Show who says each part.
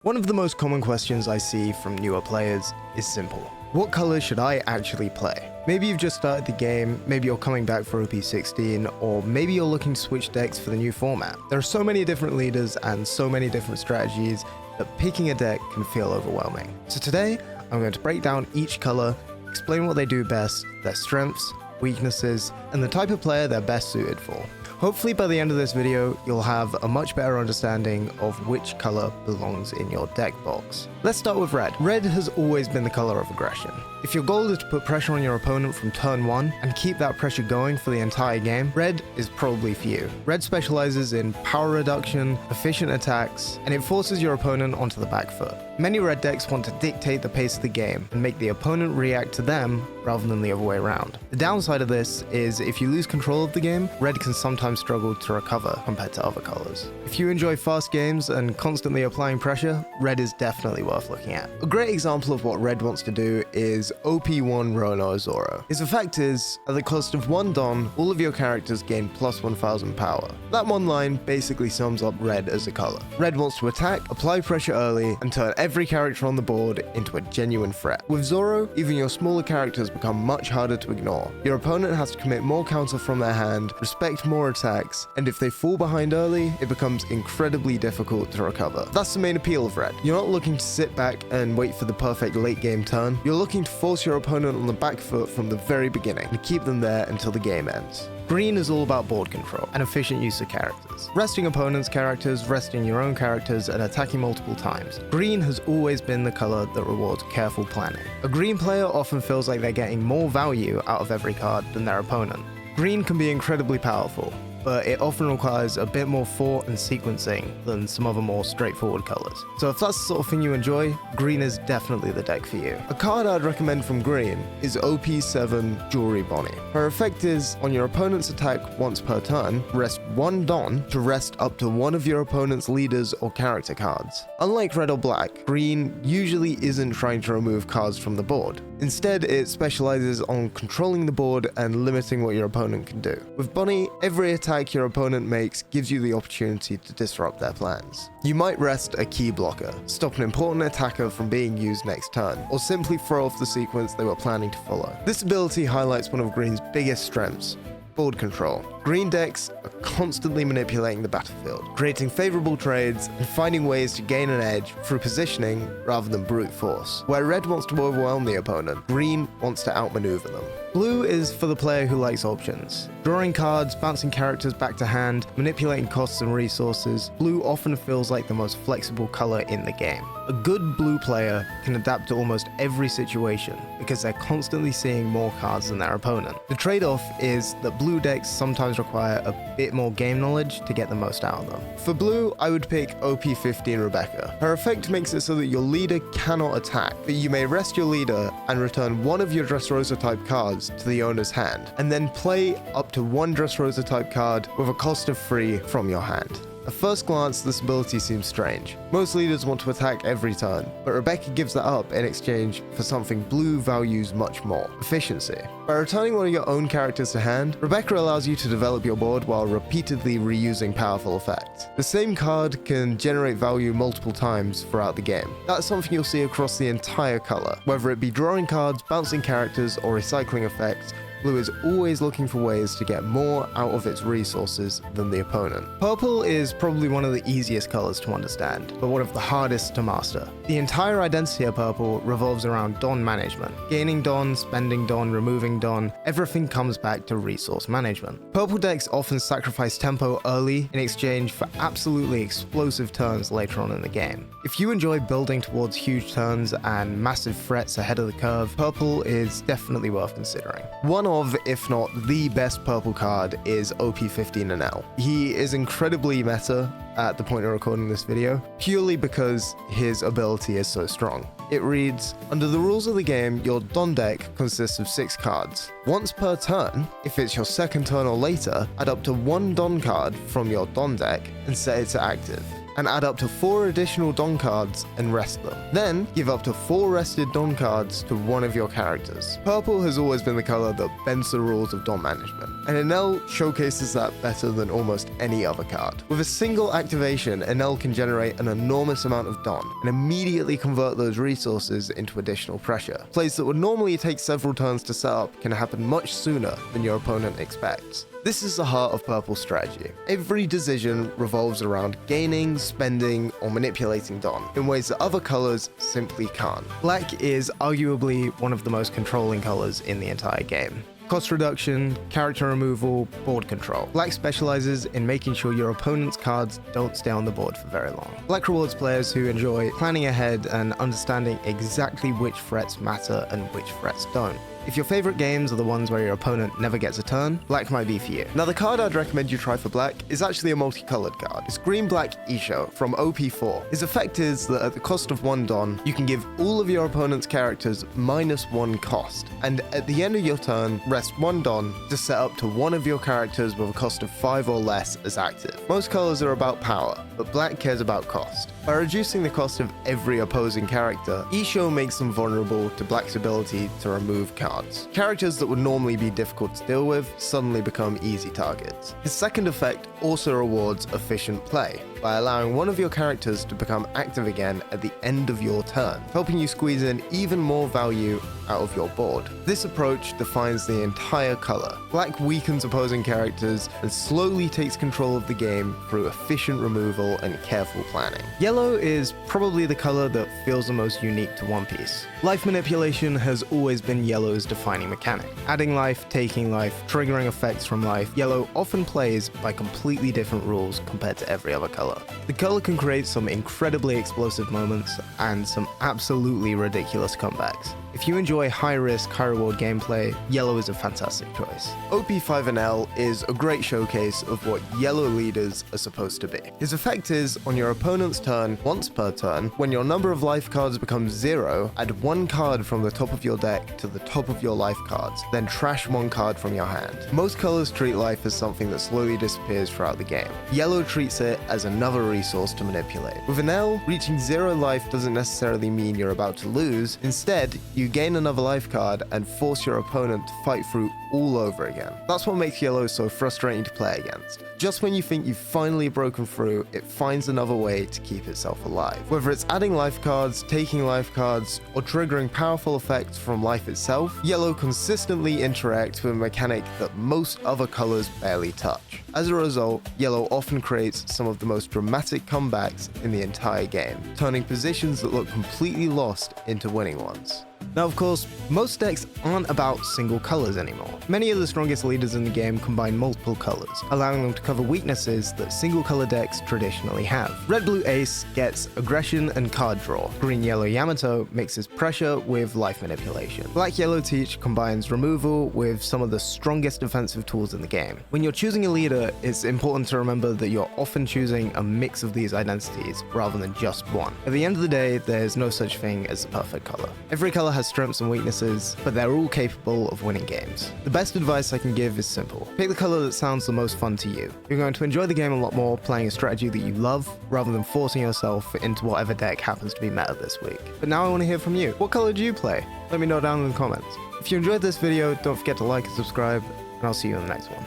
Speaker 1: One of the most common questions I see from newer players is simple. What color should I actually play? Maybe you've just started the game, maybe you're coming back for OP16, or maybe you're looking to switch decks for the new format. There are so many different leaders and so many different strategies that picking a deck can feel overwhelming. So today, I'm going to break down each color, explain what they do best, their strengths, weaknesses, and the type of player they're best suited for. Hopefully by the end of this video, you'll have a much better understanding of which color belongs in your deck box. Let's start with red. Red has always been the color of aggression. If your goal is to put pressure on your opponent from turn 1 and keep that pressure going for the entire game, red is probably for you. Red specializes in power reduction, efficient attacks, and it forces your opponent onto the back foot. Many red decks want to dictate the pace of the game and make the opponent react to them rather than the other way around. The downside of this is if you lose control of the game, red can sometimes struggle to recover compared to other colors. If you enjoy fast games and constantly applying pressure, red is definitely worth looking at. A great example of what red wants to do is OP1 Rono Zoro. His effect is, at the cost of 1 Don, all of your characters gain plus 1000 power. That one line basically sums up red as a color. Red wants to attack, apply pressure early, and turn every character on the board into a genuine threat. With Zoro, even your smaller characters become much harder to ignore. Your opponent has to commit more counter from their hand, respect more attacks, and if they fall behind early, it becomes incredibly difficult to recover. That's the main appeal of red. You're not looking to sit back and wait for the perfect late game turn. You're looking to force your opponent on the back foot from the very beginning and keep them there until the game ends. Green is all about board control and efficient use of characters. Resting opponents' characters, resting your own characters, and attacking multiple times. Green has always been the color that rewards careful planning. A green player often feels like they're getting more value out of every card than their opponent. Green can be incredibly powerful, but it often requires a bit more thought and sequencing than some other more straightforward colors. So if that's the sort of thing you enjoy, green is definitely the deck for you. A card I'd recommend from green is OP7 Jewelry Bonnie. Her effect is, on your opponent's attack once per turn, rest 1 Don to rest up to one of your opponent's leaders or character cards. Unlike red or black, green usually isn't trying to remove cards from the board. Instead, it specializes on controlling the board and limiting what your opponent can do. With Bonnie, every attack your opponent makes gives you the opportunity to disrupt their plans. You might rest a key blocker, stop an important attacker from being used next turn, or simply throw off the sequence they were planning to follow. This ability highlights one of Green's biggest strengths: board control. Green decks are constantly manipulating the battlefield, creating favorable trades and finding ways to gain an edge through positioning rather than brute force. Where red wants to overwhelm the opponent, green wants to outmaneuver them. Blue is for the player who likes options. Drawing cards, bouncing characters back to hand, manipulating costs and resources, blue often feels like the most flexible color in the game. A good blue player can adapt to almost every situation because they're constantly seeing more cards than their opponent. The trade-off is that blue decks sometimes require a bit more game knowledge to get the most out of them. For blue, I would pick OP15 Rebecca. Her effect makes it so that your leader cannot attack, but you may rest your leader and return one of your Dressrosa type cards to the owner's hand, and then play up to 1 Dressrosa type card with a cost of 3 from your hand. At first glance, this ability seems strange. Most leaders want to attack every turn, but Rebecca gives that up in exchange for something blue values much more: efficiency. By returning one of your own characters to hand, Rebecca allows you to develop your board while repeatedly reusing powerful effects. The same card can generate value multiple times throughout the game. That's something you'll see across the entire color. Whether it be drawing cards, bouncing characters, or recycling effects, blue is always looking for ways to get more out of its resources than the opponent. Purple is probably one of the easiest colors to understand, but one of the hardest to master. The entire identity of purple revolves around Don management. Gaining Don, spending Don, removing Don, everything comes back to resource management. Purple decks often sacrifice tempo early in exchange for absolutely explosive turns later on in the game. If you enjoy building towards huge turns and massive threats ahead of the curve, purple is definitely worth considering. One of, if not the best purple card is OP15 NL. He is incredibly meta at the point of recording this video, purely because his ability is so strong. It reads, under the rules of the game, your Don deck consists of 6 cards. Once per turn, if it's your second turn or later, add up to 1 Don card from your Don deck and set it to active. and add up to 4 additional Don cards and rest them. Then, give up to 4 rested Don cards to one of your characters. Purple has always been the color that bends the rules of Don management, and Enel showcases that better than almost any other card. With a single activation, Enel can generate an enormous amount of Don, and immediately convert those resources into additional pressure. Plays that would normally take several turns to set up can happen much sooner than your opponent expects. This is the heart of Purple's strategy. Every decision revolves around gaining, spending, or manipulating Don in ways that other colors simply can't. Black is arguably one of the most controlling colors in the entire game. Cost reduction, character removal, board control. Black specializes in making sure your opponent's cards don't stay on the board for very long. Black rewards players who enjoy planning ahead and understanding exactly which threats matter and which threats don't. If your favorite games are the ones where your opponent never gets a turn, black might be for you. Now the card I'd recommend you try for black is actually a multicolored card. It's Green-Black Isho from OP4. His effect is that at the cost of 1 Don, you can give all of your opponent's characters -1 cost, and at the end of your turn, rest 1 Don to set up to one of your characters with a cost of 5 or less as active. Most colors are about power, but black cares about cost. By reducing the cost of every opposing character, Isho makes them vulnerable to black's ability to remove cards. Characters that would normally be difficult to deal with suddenly become easy targets. His second effect also rewards efficient play, by allowing one of your characters to become active again at the end of your turn, helping you squeeze in even more value out of your board. This approach defines the entire color. Black weakens opposing characters and slowly takes control of the game through efficient removal and careful planning. Yellow is probably the color that feels the most unique to One Piece. Life manipulation has always been Yellow's defining mechanic. Adding life, taking life, triggering effects from life, Yellow often plays by completely different rules compared to every other color. The color can create some incredibly explosive moments and some absolutely ridiculous comebacks. If you enjoy high-risk, high-reward gameplay, Yellow is a fantastic choice. OP5NL is a great showcase of what Yellow leaders are supposed to be. His effect is, on your opponent's turn, once per turn, when your number of life cards becomes 0, add 1 card from the top of your deck to the top of your life cards, then trash 1 card from your hand. Most colors treat life as something that slowly disappears throughout the game. Yellow treats it as another resource to manipulate. With an L, reaching 0 life doesn't necessarily mean you're about to lose. Instead, you gain another life card and force your opponent to fight through all over again. That's what makes Yellow so frustrating to play against. Just when you think you've finally broken through, it finds another way to keep itself alive. Whether it's adding life cards, taking life cards, or triggering powerful effects from life itself, Yellow consistently interacts with a mechanic that most other colors barely touch. As a result, Yellow often creates some of the most dramatic comebacks in the entire game, turning positions that look completely lost into winning ones. Now, of course, most decks aren't about single colors anymore. Many of the strongest leaders in the game combine multiple colors, allowing them to cover weaknesses that single color decks traditionally have. Red-Blue Ace gets aggression and card draw. Green-Yellow Yamato mixes pressure with life manipulation. Black-Yellow Teach combines removal with some of the strongest defensive tools in the game. When you're choosing a leader, it's important to remember that you're often choosing a mix of these identities rather than just one. At the end of the day, there's no such thing as the perfect color. Every color has strengths and weaknesses, but they're all capable of winning games. The best advice I can give is simple. Pick the color that sounds the most fun to you. You're going to enjoy the game a lot more playing a strategy that you love, rather than forcing yourself into whatever deck happens to be meta this week. But now I want to hear from you. What color do you play? Let me know down in the comments. If you enjoyed this video, don't forget to like and subscribe, and I'll see you in the next one.